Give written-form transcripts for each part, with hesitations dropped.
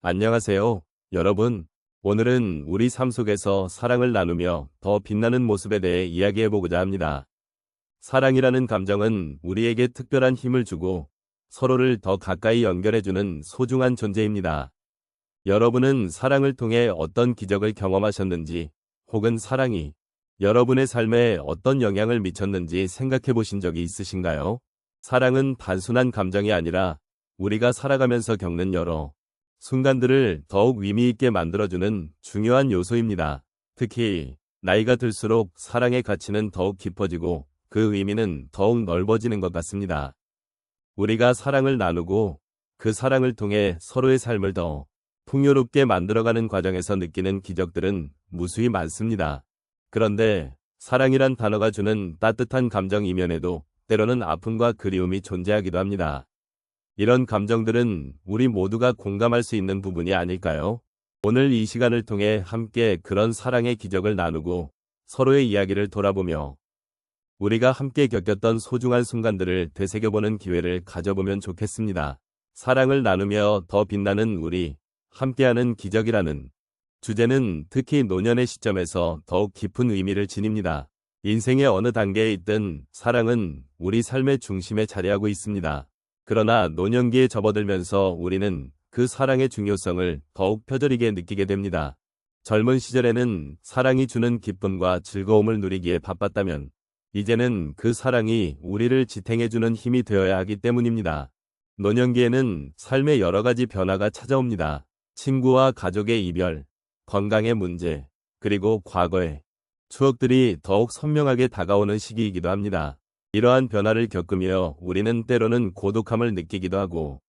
안녕하세요, 여러분. 오늘은 우리 삶 속에서 사랑을 나누며 더 빛나는 모습에 대해 이야기해보고자 합니다. 사랑이라는 감정은 우리에게 특별한 힘을 주고 서로를 더 가까이 연결해주는 소중한 존재입니다. 여러분은 사랑을 통해 어떤 기적을 경험하셨는지, 혹은 사랑이 여러분의 삶에 어떤 영향을 미쳤는지 생각해 보신 적이 있으신가요? 사랑은 단순한 감정이 아니라 우리가 살아가면서 겪는 여러 순간들을 더욱 의미 있게 만들어주는 중요한 요소입니다. 특히 나이가 들수록 사랑의 가치는 더욱 깊어지고 그 의미는 더욱 넓어지는 것 같습니다. 우리가 사랑을 나누고 그 사랑을 통해 서로의 삶을 더 풍요롭게 만들어가는 과정에서 느끼는 기적들은 무수히 많습니다. 그런데 사랑이란 단어가 주는 따뜻한 감정 이면에도 때로는 아픔과 그리움이 존재하기도 합니다. 이런 감정들은 우리 모두가 공감할 수 있는 부분이 아닐까요? 오늘 이 시간을 통해 함께 그런 사랑의 기적을 나누고 서로의 이야기를 돌아보며 우리가 함께 겪었던 소중한 순간들을 되새겨보는 기회를 가져보면 좋겠습니다. 사랑을 나누며 더 빛나는 우리, 함께하는 기적이라는 주제는 특히 노년의 시점에서 더욱 깊은 의미를 지닙니다. 인생의 어느 단계에 있든 사랑은 우리 삶의 중심에 자리하고 있습니다. 그러나 노년기에 접어들면서 우리는 그 사랑의 중요성을 더욱 뼈저리게 느끼게 됩니다. 젊은 시절에는 사랑이 주는 기쁨과 즐거움을 누리기에 바빴다면 이제는 그 사랑이 우리를 지탱해주는 힘이 되어야 하기 때문입니다. 노년기에는 삶의 여러 가지 변화가 찾아옵니다. 친구와 가족의 이별, 건강의 문제, 그리고 과거의 추억들이 더욱 선명하게 다가오는 시기이기도 합니다. 이러한 변화를 겪으며 우리는 때로는 고독함을 느끼기도 하고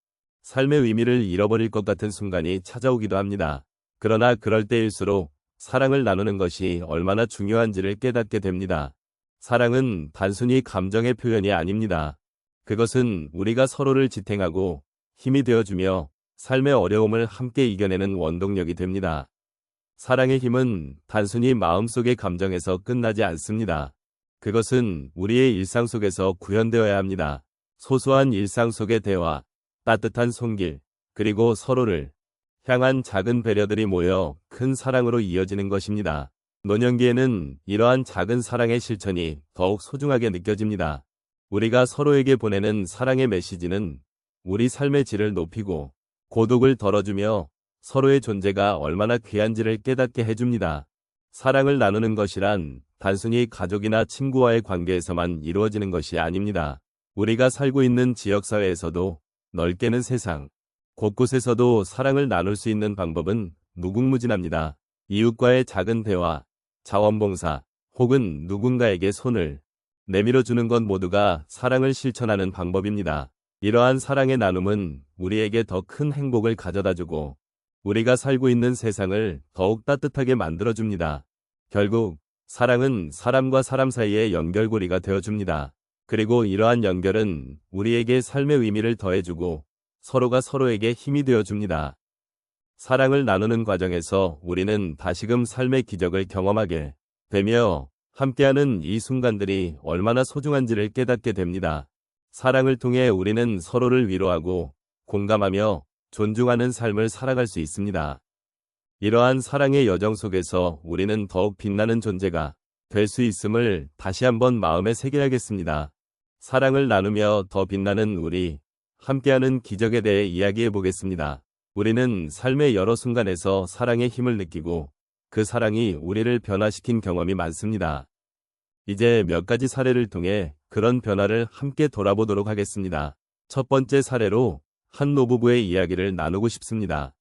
삶의 의미를 잃어버릴 것 같은 순간이 찾아오기도 합니다. 그러나 그럴 때일수록 사랑을 나누는 것이 얼마나 중요한지를 깨닫게 됩니다. 사랑은 단순히 감정의 표현이 아닙니다. 그것은 우리가 서로를 지탱하고 힘이 되어주며 삶의 어려움을 함께 이겨내는 원동력이 됩니다. 사랑의 힘은 단순히 마음속의 감정에서 끝나지 않습니다. 그것은 우리의 일상 속에서 구현되어야 합니다. 소소한 일상 속의 대화, 따뜻한 손길, 그리고 서로를 향한 작은 배려들이 모여 큰 사랑으로 이어지는 것입니다. 노년기에는 이러한 작은 사랑의 실천이 더욱 소중하게 느껴집니다. 우리가 서로에게 보내는 사랑의 메시지는 우리 삶의 질을 높이고 고독을 덜어주며 서로의 존재가 얼마나 귀한지를 깨닫게 해줍니다. 사랑을 나누는 것이란 단순히 가족이나 친구와의 관계에서만 이루어지는 것이 아닙니다. 우리가 살고 있는 지역사회에서도 넓게는 세상 곳곳에서도 사랑을 나눌 수 있는 방법은 무궁무진합니다. 이웃과의 작은 대화, 자원봉사, 혹은 누군가에게 손을 내밀어주는 것 모두가 사랑을 실천하는 방법입니다. 이러한 사랑의 나눔은 우리에게 더 큰 행복을 가져다주고 우리가 살고 있는 세상을 더욱 따뜻하게 만들어줍니다. 결국 사랑은 사람과 사람 사이의 연결고리가 되어줍니다. 그리고 이러한 연결은 우리에게 삶의 의미를 더해주고 서로가 서로에게 힘이 되어줍니다. 사랑을 나누는 과정에서 우리는 다시금 삶의 기적을 경험하게 되며 함께하는 이 순간들이 얼마나 소중한지를 깨닫게 됩니다. 사랑을 통해 우리는 서로를 위로하고 공감하며 존중하는 삶을 살아갈 수 있습니다. 이러한 사랑의 여정 속에서 우리는 더욱 빛나는 존재가 될 수 있음을 다시 한번 마음에 새겨야겠습니다. 사랑을 나누며 더 빛나는 우리, 함께하는 기적에 대해 이야기해 보겠습니다. 우리는 삶의 여러 순간에서 사랑의 힘을 느끼고 그 사랑이 우리를 변화시킨 경험이 많습니다. 이제 몇 가지 사례를 통해 그런 변화를 함께 돌아보도록 하겠습니다. 첫 번째 사례로 한 노부부의 이야기를 나누고 싶습니다.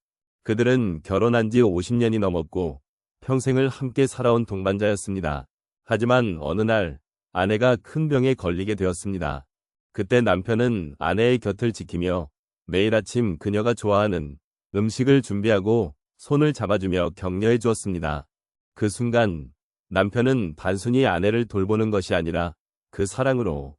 그들은 결혼한 지 50년이 넘었고 평생을 함께 살아온 동반자였습니다. 하지만 어느 날 아내가 큰 병에 걸리게 되었습니다. 그때 남편은 아내의 곁을 지키며 매일 아침 그녀가 좋아하는 음식을 준비하고 손을 잡아주며 격려해 주었습니다. 그 순간 남편은 단순히 아내를 돌보는 것이 아니라 그 사랑으로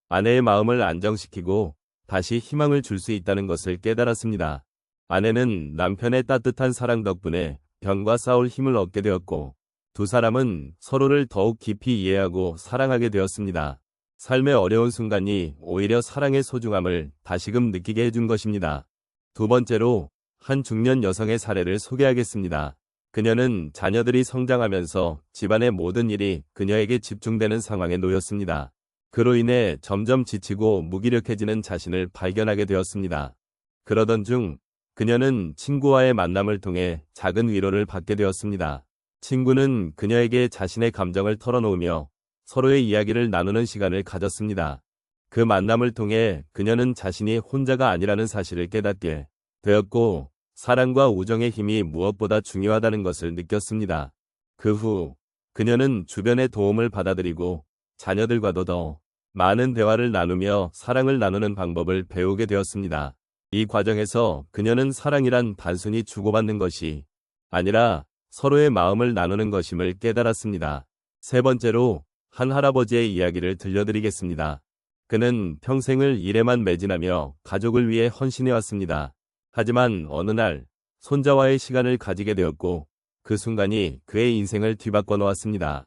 아내의 마음을 안정시키고 다시 희망을 줄 수 있다는 것을 깨달았습니다. 아내는 남편의 따뜻한 사랑 덕분에 병과 싸울 힘을 얻게 되었고 두 사람은 서로를 더욱 깊이 이해하고 사랑하게 되었습니다. 삶의 어려운 순간이 오히려 사랑의 소중함을 다시금 느끼게 해준 것입니다. 두 번째로 한 중년 여성의 사례를 소개하겠습니다. 그녀는 자녀들이 성장하면서 집안의 모든 일이 그녀에게 집중되는 상황에 놓였습니다. 그로 인해 점점 지치고 무기력해지는 자신을 발견하게 되었습니다. 그러던 중 그녀는 친구와의 만남을 통해 작은 위로를 받게 되었습니다. 친구는 그녀에게 자신의 감정을 털어놓으며 서로의 이야기를 나누는 시간을 가졌습니다. 그 만남을 통해 그녀는 자신이 혼자가 아니라는 사실을 깨닫게 되었고, 사랑과 우정의 힘이 무엇보다 중요하다는 것을 느꼈습니다. 그 후 그녀는 주변의 도움을 받아들이고 자녀들과도 더 많은 대화를 나누며 사랑을 나누는 방법을 배우게 되었습니다. 이 과정에서 그녀는 사랑이란 단순히 주고받는 것이 아니라 서로의 마음을 나누는 것임을 깨달았습니다. 세 번째로 한 할아버지의 이야기를 들려드리겠습니다. 그는 평생을 일에만 매진하며 가족을 위해 헌신해왔습니다. 하지만 어느 날 손자와의 시간을 가지게 되었고 그 순간이 그의 인생을 뒤바꿔 놓았습니다.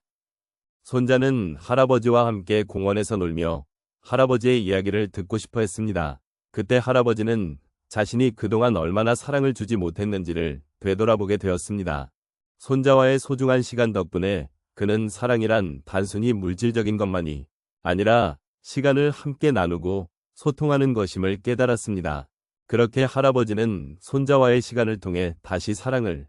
손자는 할아버지와 함께 공원에서 놀며 할아버지의 이야기를 듣고 싶어 했습니다. 그때 할아버지는 자신이 그동안 얼마나 사랑을 주지 못했는지를 되돌아보게 되었습니다. 손자와의 소중한 시간 덕분에 그는 사랑이란 단순히 물질적인 것만이 아니라 시간을 함께 나누고 소통하는 것임을 깨달았습니다. 그렇게 할아버지는 손자와의 시간을 통해 다시 사랑을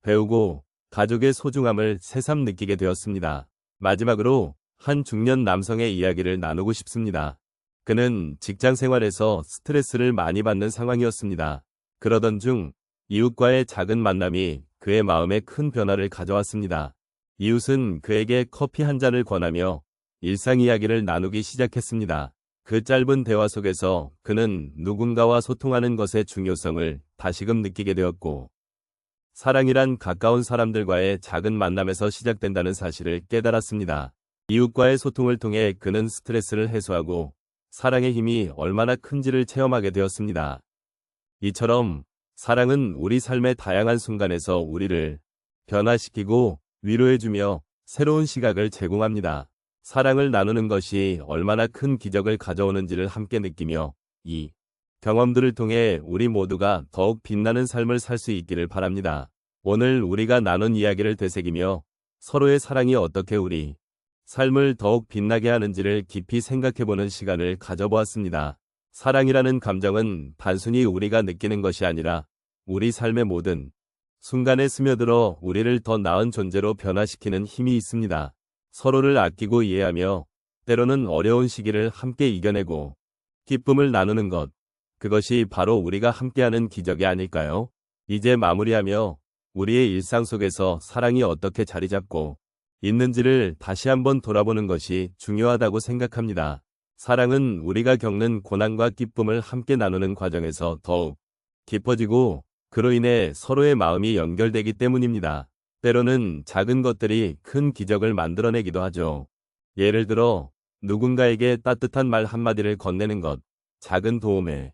배우고 가족의 소중함을 새삼 느끼게 되었습니다. 마지막으로 한 중년 남성의 이야기를 나누고 싶습니다. 그는 직장 생활에서 스트레스를 많이 받는 상황이었습니다. 그러던 중 이웃과의 작은 만남이 그의 마음에 큰 변화를 가져왔습니다. 이웃은 그에게 커피 한 잔을 권하며 일상 이야기를 나누기 시작했습니다. 그 짧은 대화 속에서 그는 누군가와 소통하는 것의 중요성을 다시금 느끼게 되었고, 사랑이란 가까운 사람들과의 작은 만남에서 시작된다는 사실을 깨달았습니다. 이웃과의 소통을 통해 그는 스트레스를 해소하고 사랑의 힘이 얼마나 큰지를 체험하게 되었습니다. 이처럼 사랑은 우리 삶의 다양한 순간에서 우리를 변화시키고 위로해주며 새로운 시각을 제공합니다. 사랑을 나누는 것이 얼마나 큰 기적을 가져오는지를 함께 느끼며 이 경험들을 통해 우리 모두가 더욱 빛나는 삶을 살 수 있기를 바랍니다. 오늘 우리가 나눈 이야기를 되새기며 서로의 사랑이 어떻게 우리 삶을 더욱 빛나게 하는지를 깊이 생각해보는 시간을 가져보았습니다. 사랑이라는 감정은 단순히 우리가 느끼는 것이 아니라 우리 삶의 모든 순간에 스며들어 우리를 더 나은 존재로 변화시키는 힘이 있습니다. 서로를 아끼고 이해하며 때로는 어려운 시기를 함께 이겨내고 기쁨을 나누는 것, 그것이 바로 우리가 함께하는 기적이 아닐까요? 이제 마무리하며 우리의 일상 속에서 사랑이 어떻게 자리 잡고 있는지를 다시 한번 돌아보는 것이 중요하다고 생각합니다. 사랑은 우리가 겪는 고난과 기쁨을 함께 나누는 과정에서 더욱 깊어지고 그로 인해 서로의 마음이 연결되기 때문입니다. 때로는 작은 것들이 큰 기적을 만들어내기도 하죠. 예를 들어 누군가에게 따뜻한 말 한마디를 건네는 것, 작은 도움에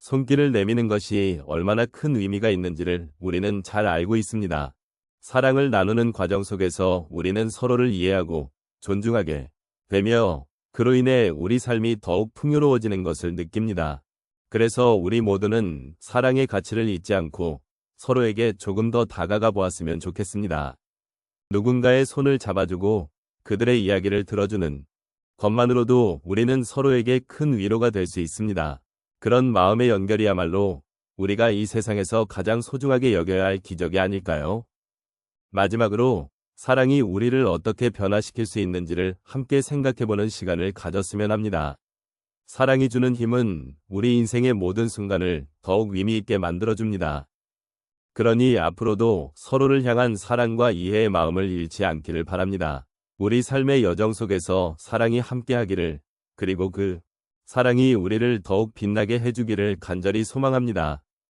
손길을 내미는 것이 얼마나 큰 의미가 있는지를 우리는 잘 알고 있습니다. 사랑을 나누는 과정 속에서 우리는 서로를 이해하고 존중하게 되며 그로 인해 우리 삶이 더욱 풍요로워지는 것을 느낍니다. 그래서 우리 모두는 사랑의 가치를 잊지 않고 서로에게 조금 더 다가가 보았으면 좋겠습니다. 누군가의 손을 잡아주고 그들의 이야기를 들어주는 것만으로도 우리는 서로에게 큰 위로가 될 수 있습니다. 그런 마음의 연결이야말로 우리가 이 세상에서 가장 소중하게 여겨야 할 기적이 아닐까요? 마지막으로 사랑이 우리를 어떻게 변화시킬 수 있는지를 함께 생각해보는 시간을 가졌으면 합니다. 사랑이 주는 힘은 우리 인생의 모든 순간을 더욱 의미 있게 만들어줍니다. 그러니 앞으로도 서로를 향한 사랑과 이해의 마음을 잃지 않기를 바랍니다. 우리 삶의 여정 속에서 사랑이 함께하기를, 그리고 그 사랑이 우리를 더욱 빛나게 해주기를 간절히 소망합니다.